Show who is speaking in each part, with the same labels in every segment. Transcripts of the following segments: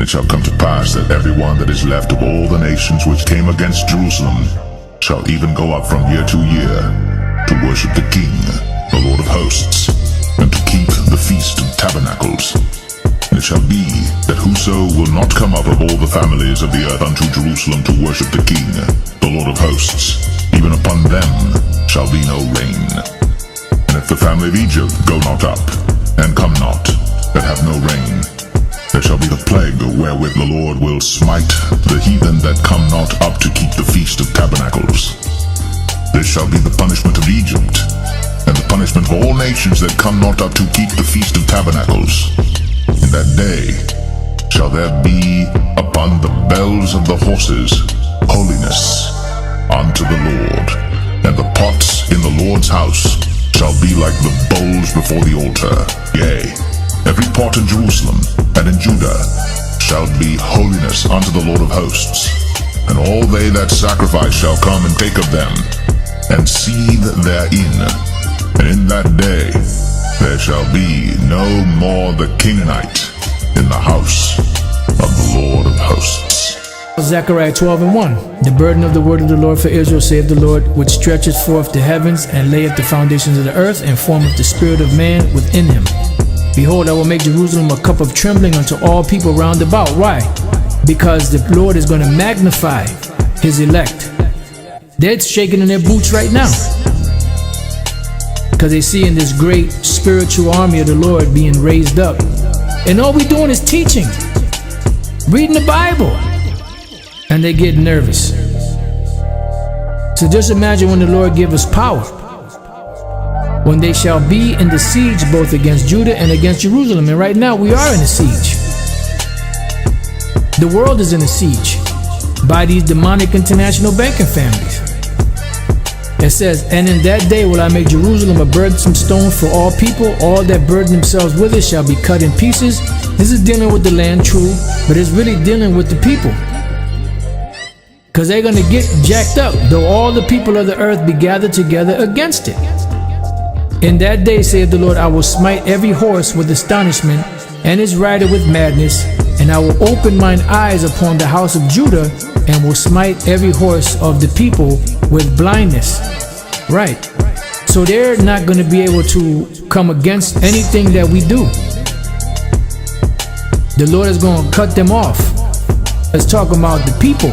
Speaker 1: it shall come to pass that everyone that is left of all the nations which came against Jerusalem shall even go up from year to year to worship the King, the Lord of hosts, and to keep the Feast of Tabernacles. And it shall be that whoso will not come up of all the families of the earth unto Jerusalem to worship the King, the Lord of hosts, even upon them shall be no rain. And if the family of Egypt go not up, and come not, that have no rain, there shall be the plague wherewith the Lord will smite the heathen that come not up to keep the Feast of Tabernacles. This shall be the punishment of Egypt, and the punishment of all nations that come not up to keep the Feast of Tabernacles. In that day shall there be upon the bells of the horses holiness unto the Lord, and the pots in the Lord's house shall be like the bowls before the altar. Yea, every pot in Jerusalem and in Judah shall be holiness unto the Lord of hosts, and all they that sacrifice shall come and take of them, and seethe therein. And in that day there shall be no more the Canaanite in the house of the Lord of hosts.
Speaker 2: Zechariah 12:1. The burden of the word of the Lord for Israel, saith the Lord, which stretcheth forth the heavens, and layeth the foundations of the earth, and formeth the spirit of man within him. Behold, I will make Jerusalem a cup of trembling unto all people round about. Why? Because the Lord is going to magnify his elect. They're shaking in their boots right now, because they see in this great spiritual army of the Lord being raised up. And all we're doing is teaching, reading the Bible, and they get nervous. So just imagine when the Lord give us power, when they shall be in the siege both against Judah and against Jerusalem. And right now we are in a siege. The world is in a siege by these demonic international banking families. It says, and in that day will I make Jerusalem a burdensome stone for all people. All that burden themselves with it shall be cut in pieces. This is dealing with the land, true, but it's really dealing with the people, because they're going to get jacked up, though all the people of the earth be gathered together against it. In that day, saith the Lord, I will smite every horse with astonishment, and his rider with madness, and I will open mine eyes upon the house of Judah, and will smite every horse of the people with blindness. Right. So they're not going to be able to come against anything that we do. The Lord is going to cut them off. Let's talk about the people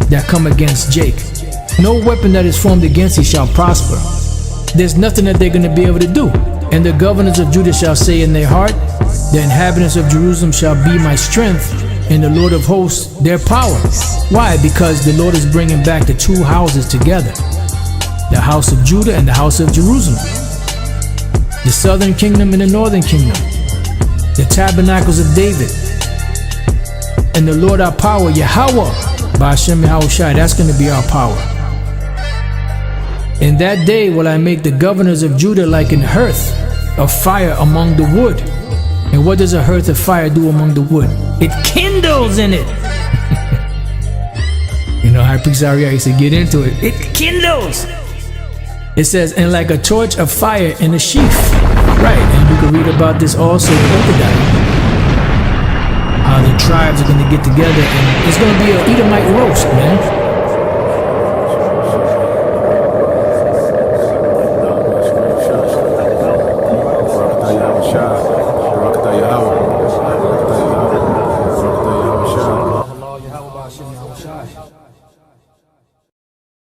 Speaker 2: that come against Jake. No weapon that is formed against thee shall prosper. There's nothing that they're going to be able to do. And the governors of Judah shall say in their heart, the inhabitants of Jerusalem shall be my strength, and the Lord of hosts their power. Why? Because the Lord is bringing back the two houses together, the house of Judah and the house of Jerusalem, the southern kingdom and the northern kingdom, the tabernacles of David, and the Lord our power, YAHAWAH, BAHASHAM, YAHAWASHI. That's going to be our power. In that day will I make the governors of Judah like an hearth of fire among the wood. And what does a hearth of fire do among the wood? It kindles in it. You know, High Priest Ariah used to get into it. It kindles. It says, and like a torch of fire in a sheaf. Right, and you can read about this also in QADASH. How the tribes are going to get together, and it's going to be an Edomite roast, man.
Speaker 3: YAHAWASHI.